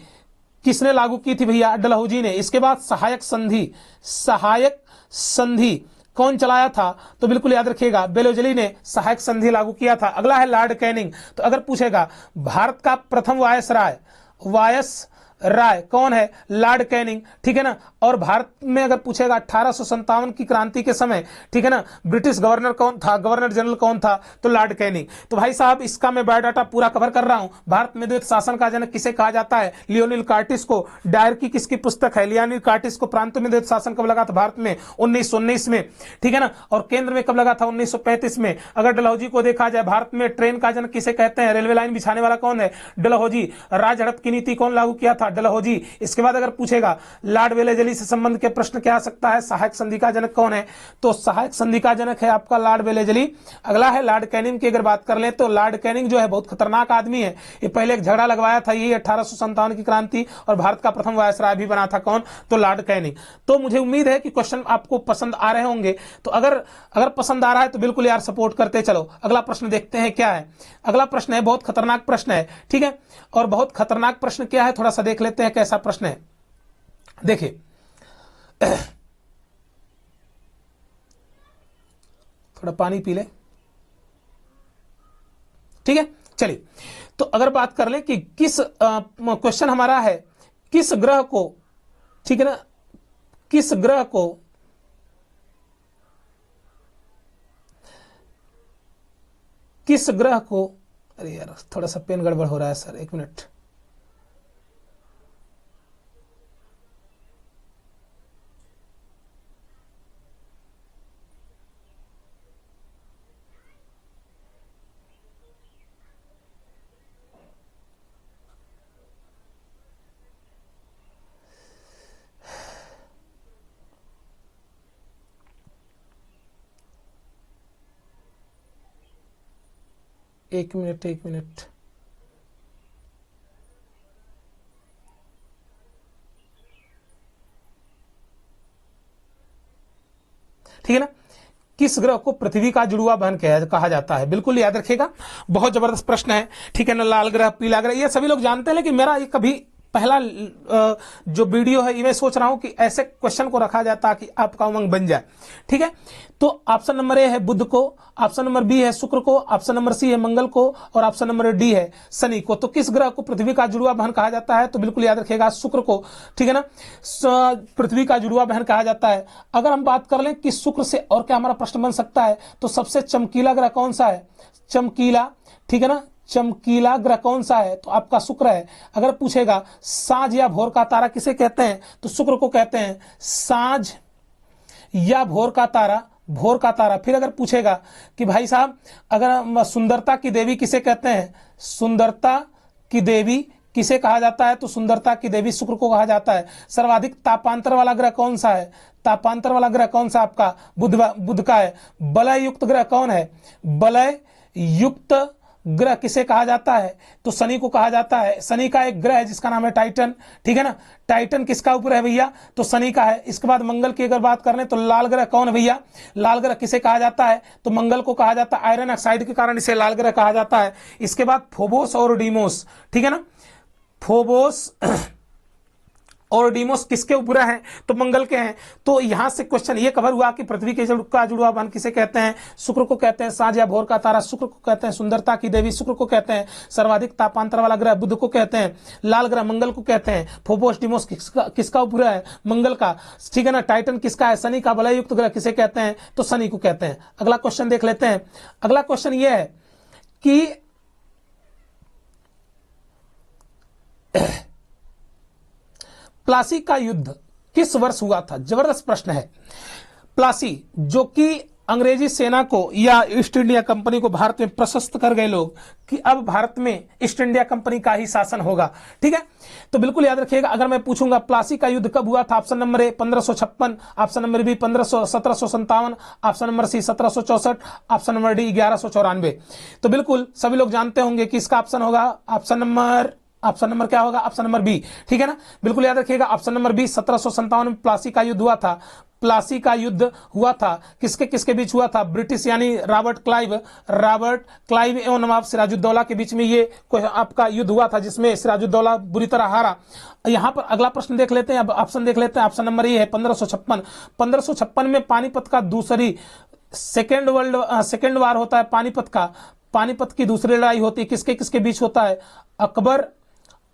[SPEAKER 1] किसने लागू की थी भैया? डलहौजी ने। इसके बाद सहायक संधि, सहायक संधि कौन चलाया था? तो बिल्कुल याद रखिएगा बेलोजली ने सहायक संधि लागू किया था। अगला है लॉर्ड कैनिंग। तो अगर पूछेगा भारत का प्रथम वायसराय, वायसराय कौन है? लॉर्ड कैनिंग, ठीक है ना। और भारत में अगर पूछेगा 1857 की क्रांति के समय, ठीक है ना, ब्रिटिश गवर्नर कौन था, गवर्नर जनरल कौन था? तो लॉर्ड कैनिंग। तो भाई साहब इसका मैं बायोडाटा पूरा कवर कर रहा हूं। भारत में द्वैत शासन का जनक किसे कहा जाता है? लियोनिल कार्टिस को। डायर की किसकी पुस्तक है? लियोनिल कार्टिस को। प्रांतों में द्वैत शासन कब लगा था? भारत में 1919 में, ठीक है ना। और केंद्र में कब लगा था? 1935 में। अगर डलहौजी को देखा जाए, भारत में ट्रेन का जनक किसे कहते हैं? रेलवे लाइन बिछाने वाला कौन है? डलहौजी। राज्य हड़प की नीति कौन लागू किया था? डलहौजी। इसके बाद अगर पूछेगा लॉर्ड वेलेजली से संबंध के प्रश्न क्या आ सकता है? सहायक संधि का जनक कौन है? तो सहायक संधि का जनक है आपका लॉर्ड वेलेजली। अगला है लॉर्ड कैनिंग की। अगर बात कर ले तो लॉर्ड कैनिंग जो है बहुत खतरनाक आदमी है। ये पहले एक झगड़ा लगवाया था, यही 1857 की क्रांति, और भारत का प्रथम वायसराय भी बना था। कौन? तो लॉर्ड कैनिंग। तो मुझे उम्मीद है कि क्वेश्चन आपको पसंद आ रहे होंगे। तो अगर पसंद आ रहा है तो बिल्कुल यार सपोर्ट करते चलो। अगला प्रश्न देखते हैं क्या है। अगला प्रश्न है बहुत खतरनाक प्रश्न है, ठीक है। और बहुत खतरनाक प्रश्न क्या है थोड़ा सा देख लेते हैं कैसा प्रश्न है। देखिए थोड़ा पानी पी ले, ठीक है। चलिए तो अगर बात कर ले कि किस क्वेश्चन हमारा है, किस ग्रह को, ठीक है ना, किस ग्रह को अरे यार थोड़ा सा पेन गड़बड़ हो रहा है सर, एक मिनट। एक मिनट। ठीक है ना। किस ग्रह को पृथ्वी का जुड़वा बहन कहा जाता है? बिल्कुल याद रखिएगा, बहुत जबरदस्त प्रश्न है, ठीक है ना। लाल ग्रह, पीला ग्रह, ये सभी लोग जानते हैं, लेकिन मेरा ये कभी पहला जो वीडियो है ये मैं सोच रहा हूं कि ऐसे क्वेश्चन को रखा जाए ताकि आपका उमंग बन जाए, ठीक है। तो ऑप्शन नंबर ए है बुध को, ऑप्शन नंबर बी है शुक्र को, ऑप्शन नंबर सी है मंगल को, और ऑप्शन नंबर डी है शनि को। तो किस ग्रह को पृथ्वी का जुड़वा बहन कहा जाता है? तो बिल्कुल याद रखिएगा शुक्र को, ठीक है ना। पृथ्वी का जुड़वा बहन कहा जाता है। अगर हम बात कर लें कि शुक्र से और क्या हमारा प्रश्न बन सकता है, तो सबसे चमकीला ग्रह कौन सा है? चमकीला, ठीक है ना, चमकीला ग्रह कौन सा है? तो आपका शुक्र है। अगर पूछेगा साँझ या भोर का तारा किसे कहते हैं? तो शुक्र को कहते हैं साँझ या भोर का तारा, भोर का तारा। फिर अगर पूछेगा कि भाई साहब अगर सुंदरता की देवी किसे कहते हैं? सुंदरता की देवी किसे कहा जाता है? तो सुंदरता की देवी शुक्र को कहा जाता है। सर्वाधिक तापांतर वाला ग्रह कौन सा है? तापांतर वाला ग्रह कौन सा आपका? बुध का है। बलय युक्त ग्रह कौन है? बलय युक्त ग्रह किसे कहा जाता है? तो शनि को कहा जाता है। शनि का एक ग्रह है जिसका नाम है टाइटन, ठीक है ना। टाइटन किसका ऊपर है भैया? तो शनि का है। इसके बाद मंगल की अगर बात करें तो लाल ग्रह कौन है भैया? लाल ग्रह किसे कहा जाता है? तो मंगल को कहा जाता है। आयरन ऑक्साइड के कारण इसे लाल ग्रह कहा जाता है। इसके बाद फोबोस और डीमोस, ठीक है ना। फोबोस और डीमोस किसके उपग्रह हैं? तो मंगल के हैं। तो यहां से क्वेश्चन ये कवर हुआ कि पृथ्वी के का जुड़वा बहन किसे कहते हैं? शुक्र को कहते हैं। साँझ या भोर का तारा शुक्र को कहते हैं। सुंदरता की देवी शुक्र को कहते हैं। सर्वाधिक तापांतर वाला ग्रह बुध को कहते हैं। लाल ग्रह मंगल को कहते हैं। फोबोस डीमोस किसका उपग्रह है? मंगल का, ठीक है ना। टाइटन किसका है? शनि का। बलय युक्त ग्रह किसे कहते हैं? तो शनि को कहते हैं। अगला क्वेश्चन देख लेते हैं। अगला क्वेश्चन ये है कि प्लासी का युद्ध किस वर्ष हुआ था? जबरदस्त प्रश्न है। प्लासी जो कि अंग्रेजी सेना को या ईस्ट इंडिया कंपनी को भारत में प्रशस्त कर गए लोग कि अब भारत में ईस्ट इंडिया कंपनी का ही शासन होगा। ठीक है, तो बिल्कुल याद रखिएगा। अगर मैं पूछूंगा प्लासी का युद्ध कब हुआ था, option number A 1556, option number B 1757, option number C 1764, option number D 1194। तो बिल्कुल सभी लोग जानते होंगे कि इसका ऑप्शन होगा ऑप्शन नंबर क्या होगा, ऑप्शन नंबर बी। ठीक है ना, बिल्कुल याद रखिएगा ऑप्शन नंबर बी। 1757 में प्लासी का युद्ध हुआ था। प्लासी का युद्ध हुआ था किसके किसके बीच हुआ था, ब्रिटिश यानी रॉबर्ट क्लाइव एवं नवाब सिराजुद्दौला के बीच में ये आपका युद्ध हुआ था, जिसमें सिराजुद्दौला बुरी तरह हारा। यहां पर अगला प्रश्न देख लेते हैं, अब ऑप्शन देख लेते हैं। ऑप्शन नंबर ए है 1556। 1556 में पानीपत का सेकेंड वार होता है। पानीपत की दूसरी लड़ाई होती है, किसके किसके बीच होता है, अकबर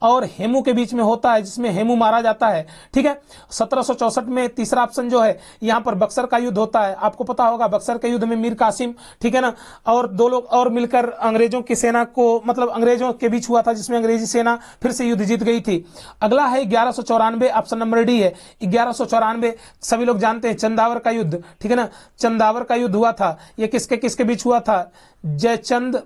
[SPEAKER 1] और हेमू के बीच में होता है, जिसमें हेमू मारा जाता है। ठीक है, 1764 में तीसरा ऑप्शन जो है, यहां पर बक्सर का युद्ध होता है। आपको पता होगा बक्सर के युद्ध में मीर कासिम, ठीक है ना, और दो लोग और मिलकर अंग्रेजों की सेना को, मतलब अंग्रेजों के बीच हुआ था, जिसमें अंग्रेजी सेना फिर से युद्ध जीत गई थी। अगला है 1194, ऑप्शन नंबर डी है 1194। सभी लोग जानते हैं चंदावर का युद्ध, ठीक है ना, चंदावर का युद्ध हुआ था। यह किसके किसके बीच हुआ था, जयचंद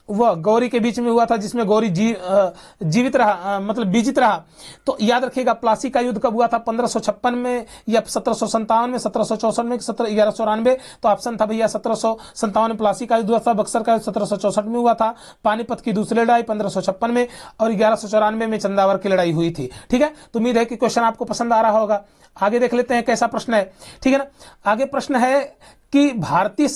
[SPEAKER 1] वह गौरी के बीच में हुआ था, जिसमें गौरी जीवित रहा, मतलब विजित रहा। तो याद रखिएगा प्लासी का युद्ध कब हुआ था, 1556 में या 1757 में, 1764 में, 1194। तो ऑप्शन था भैया 1757 में प्लासी का युद्ध हुआ था। बक्सर का युद्ध 1764 में हुआ था। पानीपत की दूसरी लड़ाई 1556 में, और 1194 में चंदावर की लड़ाई हुई थी। ठीक है, तो उम्मीद है कि क्वेश्चन आपको पसंद आ रहा होगा। आगे देख लेते हैं कैसा प्रश्न है। ठीक है ना, आगे प्रश्न है कि भारतीय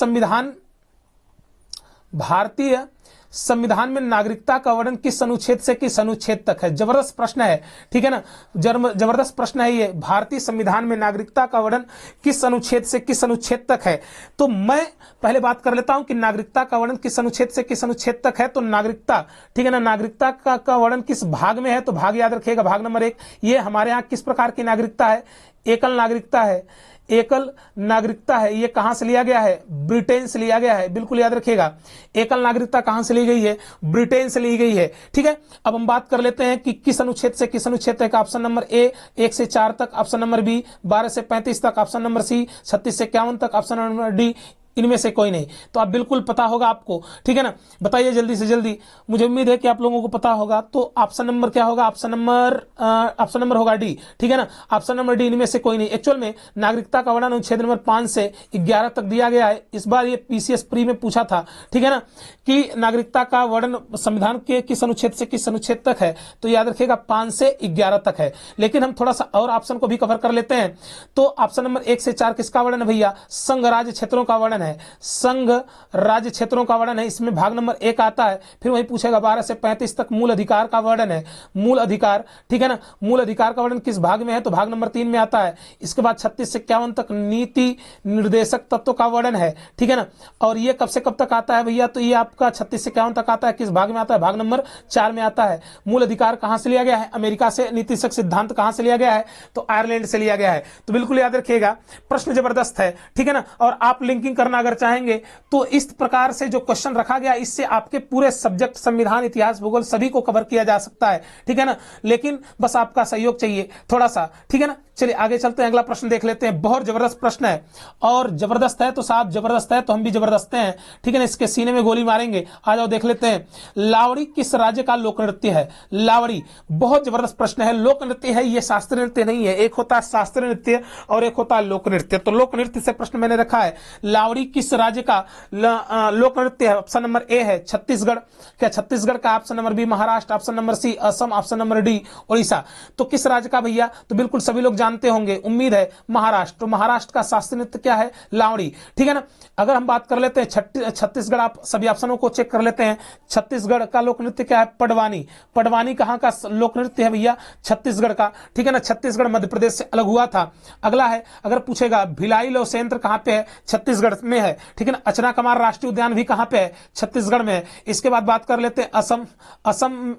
[SPEAKER 1] संविधान में नागरिकता का वर्णन किस अनुच्छेद से किस अनुच्छेद तक है। जबरदस्त प्रश्न है, ठीक है ना, जबरदस्त प्रश्न है ये। भारतीय संविधान में नागरिकता का वर्णन किस अनुच्छेद से किस अनुच्छेद तक है। तो मैं पहले बात कर लेता हूं कि नागरिकता का वर्णन किस अनुच्छेद से किस अनुच्छेद तक है। तो नागरिकता, ठीक है ना, नागरिकता का वर्णन किस भाग में है, तो भाग याद रखिएगा, भाग नंबर 1। ये हमारे यहाँ किस प्रकार की नागरिकता है, एकल नागरिकता है। एकल नागरिकता है, ये कहां से लिया गया है, ब्रिटेन से लिया गया है। बिल्कुल याद रखिएगा, एकल नागरिकता कहां से ली गई है, ब्रिटेन से ली गई है। ठीक है, अब हम बात कर लेते हैं कि किस अनुच्छेद से किस अनुच्छेद तक। ऑप्शन नंबर ए 1 से 4 तक, ऑप्शन नंबर बी 12 से 35 तक, ऑप्शन नंबर सी 36 से 51 तक, ऑप्शन नंबर डी इनमें से कोई नहीं। तो आप बिल्कुल पता होगा आपको, ठीक है ना, बताइए जल्दी से जल्दी। मुझे उम्मीद है कि आप लोगों को पता होगा। तो ऑप्शन नंबर क्या होगा, ऑप्शन नंबर होगा डी, ठीक है ना, ऑप्शन नंबर डी इनमें से कोई नहीं। एक्चुअल में नागरिकता का वर्णन अनुच्छेद नंबर 5 से 11 तक दिया गया है। इस बार ये पीसीएस प्री में पूछा था, ठीक है ना, कि नागरिकता का वर्णन संविधान के किस अनुच्छेद से किस अनुच्छेद तक है। तो याद रखिएगा 5 से 11 तक है। लेकिन हम थोड़ा सा और ऑप्शन को भी कवर कर लेते हैं। तो ऑप्शन नंबर 1 से 4 किसका वर्णन है भैया, संघ राज्य क्षेत्रों का वर्णन है। संघ राज्य क्षेत्रों का वर्णन है, इसमें भाग नंबर 1 आता है। फिर वही पूछेगा 12 से 35 तक मूल अधिकार का वर्णन है, मूल अधिकार, ठीक है ना, मूल अधिकार का वर्णन किस भाग में है, तो भाग नंबर 3 में आता है। इसके बाद 36 से 51 तक नीति निर्देशक तत्व का वर्णन है, ठीक है ना, और ये कब से कब तक आता है भैया, तो ये आपका 36 से 51 तक आता है। किस भाग में आता है, भाग नंबर 4 में आता है। मूल अधिकार कहां से लिया गया है, अमेरिका से। नीतिशक सिद्धांत कहां से लिया गया है, तो आयरलैंड से लिया गया है। तो बिल्कुल याद रखिएगा, प्रश्न जबरदस्त है, ठीक है ना। और आप लिंकिंग करना अगर चाहेंगे तो इस प्रकार से जो क्वेश्चन रखा गया, इससे आपके पूरे सब्जेक्ट संविधान, इतिहास, भूगोल सभी को कवर किया जा सकता है, ठीक है ना। लेकिन बस आपका सहयोग चाहिए थोड़ा सा, ठीक है ना। चलिए आगे चलते हैं, अगला प्रश्न देख लेते हैं। बहुत जबरदस्त प्रश्न है, और जबरदस्त है तो साहब जबरदस्त है तो हम भी जबरदस्त हैं, ठीक है ना। इसके सीने में गोली मारेंगे। आ जाओ देख लेते हैं। लावड़ी किस राज्य का लोक नृत्य है। लावड़ी बहुत जबरदस्त प्रश्न है। लोक नृत्य है, ये शास्त्रीय नृत्य नहीं है। एक होता है शास्त्रीय नृत्य और एक होता है लोक नृत्य। तो लोक नृत्य से प्रश्न मैंने रखा है, लावड़ी किस राज्य का लोक नृत्य है। ऑप्शन नंबर ए है छत्तीसगढ़। क्या छत्तीसगढ़ का, option number B Maharashtra, option number C Assam, option number D Orissa. तो किस राज्य का भैया, तो बिल्कुल सभी लोग जानते होंगे, उम्मीद है महाराष्ट्र। तो महाराष्ट्र का शास्त्रीय नृत्य क्या है, लावड़ी, ठीक है ना। अगर हम बात कर लेते हैं छत्तीसगढ़, आप सभी ऑप्शनों को चेक कर लेते हैं। छत्तीसगढ़ का लोक नृत्य क्या है, पडवानी। पडवानी कहां का लोक नृत्य है भैया, छत्तीसगढ़ का, ठीक है ना। छत्तीसगढ़ मध्य प्रदेश से अलग हुआ था। अगला है, अगर पूछेगा भिलाई लोकतंत्र कहां पे है, छत्तीसगढ़ में है, ठीक है ना। अचना कमार राष्ट्रीय उद्यान भी कहां पे है, छत्तीसगढ़ में है। इसके बाद बात कर लेते हैं असम। असम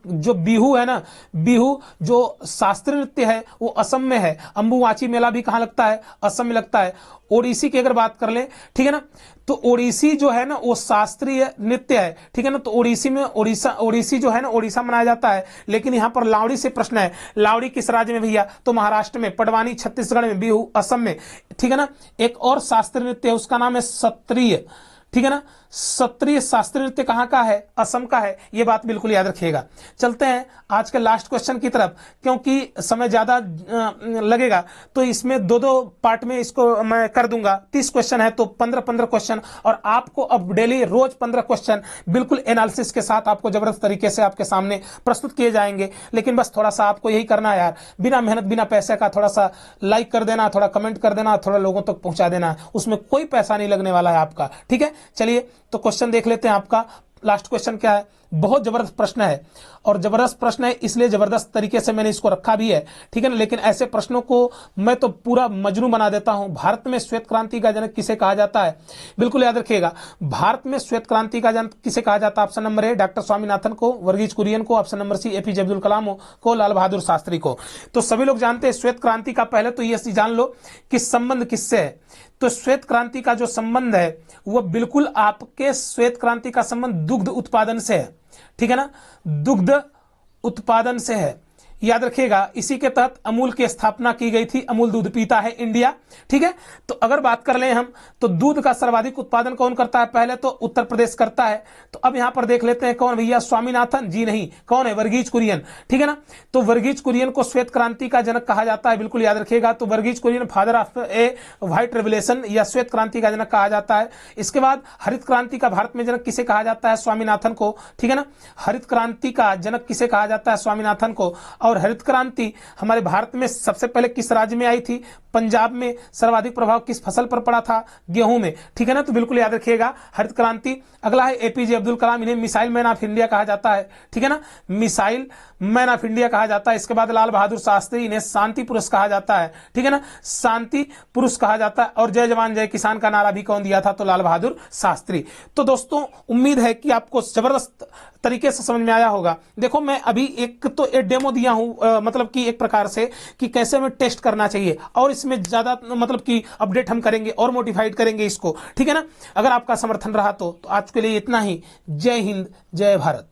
[SPEAKER 1] जो बिहू है ना, बिहू जो शास्त्रीय नृत्य है वो असम में है। अंबुवाची मेला भी कहां लगता है, असम में लगता है। ओडिसी की अगर बात कर ले, ठीक है ना, तो ओडिसी जो है ना वो शास्त्रीय नृत्य है, ठीक है ना। तो ओडिसी में ओडिसी जो है ना ओडिशा मनाया जाता है। लेकिन यहाँ पर लावड़ी से प्रश्न है, लावड़ी किस राज्य में भैया? तो महाराष्ट्र में, पडवानी छत्तीसगढ़ में, बिहू असम में, ठीक है ना। एक और शास्त्रीय नृत्य है, उसका नाम है सत्रिय, ठीक है ना। सत्रिय शास्त्रीय नृत्य कहाँ का है? असम का है। ये बात बिल्कुल याद रखिएगा। चलते हैं आज के लास्ट क्वेश्चन की तरफ, क्योंकि समय ज्यादा लगेगा तो इसमें दो दो पार्ट में इसको मैं कर दूंगा। 30 क्वेश्चन है तो 15-15 क्वेश्चन, और आपको अब डेली रोज 15 क्वेश्चन बिल्कुल एनालिसिस के साथ आपको जबरदस्त तरीके से आपके सामने प्रस्तुत किए जाएंगे। लेकिन बस थोड़ा सा आपको यही करना है यार, बिना मेहनत बिना पैसे का थोड़ा सा लाइक कर देना, थोड़ा कमेंट कर देना, थोड़ा लोगों तक पहुंचा देना, उसमें कोई पैसा नहीं लगने वाला है आपका, ठीक है। चलिए तो क्वेश्चन देख लेते हैं। आपका लास्ट क्वेश्चन क्या है? बहुत जबरदस्त प्रश्न है, और जबरदस्त प्रश्न है इसलिए जबरदस्त तरीके से मैंने इसको रखा भी है, ठीक है ना। लेकिन ऐसे प्रश्नों को मैं तो पूरा मजनू बना देता हूं। भारत में श्वेत क्रांति का जनक किसे कहा जाता है? बिल्कुल याद रखिएगा, भारत में श्वेत क्रांति का जनक किसे कहा जाता है? Option number A doctor Swaminathan को, वर्गीज कुरियन को, option number C APJ Abdul Kalam को, लाल बहादुर शास्त्री को। तो सभी लोग जानते हैं श्वेत क्रांति का, पहले तो ये जान लो कि संबंध किससे है। तो श्वेत क्रांति का जो संबंध है वो बिल्कुल आपके श्वेत क्रांति का संबंध दुग्ध उत्पादन से है, ठीक है ना, दुग्ध उत्पादन से है। याद रखिएगा, इसी के तहत अमूल की स्थापना की गई थी। अमूल दूध पीता है इंडिया, ठीक है। तो अगर बात कर लें हम, तो दूध का सर्वाधिक उत्पादन कौन करता है? पहले तो उत्तर प्रदेश करता है। तो अब यहां पर देख लेते हैं कौन भैया? स्वामीनाथन जी नहीं, कौन है? वर्गीज कुरियन, ठीक है ना। तो वर्गीज कुरियन को श्वेत क्रांति का जनक कहा जाता है, बिल्कुल याद रखिएगा। तो Verghese Kurien father of a white revolution या श्वेत क्रांति का जनक कहा जाता है। इसके बाद हरित क्रांति का भारत में जनक किसे कहा जाता है? स्वामीनाथन को, ठीक है ना। हरित क्रांति का जनक किसे कहा जाता है? स्वामीनाथन को। और हरित क्रांति हमारे भारत में सबसे पहले किस राज्य में आई थी? पंजाब में। सर्वाधिक प्रभाव किस फसल पर पड़ा था? गेहूं में, ठीक है ना। तो बिल्कुल याद रखिएगा हरित क्रांति। अगला है एपीजे अब्दुल कलाम, इन्हें मिसाइल मैन ऑफ इंडिया कहा जाता है, ठीक है ना, मिसाइल मैन ऑफ इंडिया कहा जाता है। इसके बाद लाल बहादुर शास्त्री, इन्हें शांति पुरुष कहा जाता है, ठीक है ना, शांति पुरुष कहा जाता है। और जय जवान जय किसान का नारा भी कौन दिया था? तो लाल बहादुर शास्त्री। तो दोस्तों उम्मीद है कि आपको जबरदस्त तरीके से समझ में आया होगा। देखो मैं अभी एक तो एक डेमो दिया हूं, मतलब कि एक प्रकार से कि कैसे हमें टेस्ट करना चाहिए, और इसमें ज्यादा मतलब कि अपडेट हम करेंगे और मोटिफाइड करेंगे इसको, ठीक है ना। अगर आपका समर्थन रहा तो आज के लिए इतना ही। जय हिंद, जय भारत।